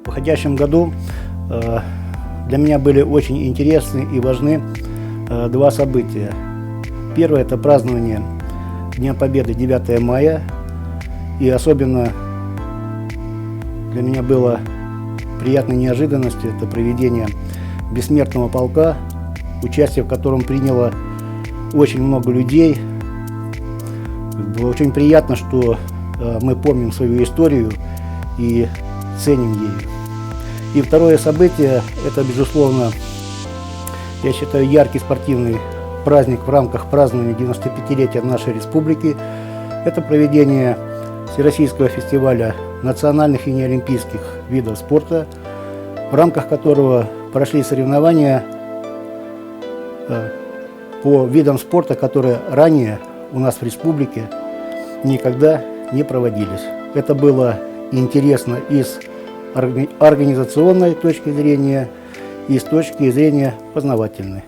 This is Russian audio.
В уходящем году для меня были очень интересны и важны два события. Первое – это празднование Дня Победы 9 мая. И особенно для меня было приятной неожиданностью это проведение бессмертного полка, участие в котором приняло очень много людей. Было очень приятно, что мы помним свою историю и ценим ее. И второе событие – это, безусловно, я считаю, яркий спортивный праздник в рамках празднования 95-летия нашей республики. Это проведение Всероссийского фестиваля национальных и неолимпийских видов спорта, в рамках которого прошли соревнования по видам спорта, которые ранее у нас в республике никогда не проводились. Это было интересно и с организационной точки зрения, и с точки зрения познавательной.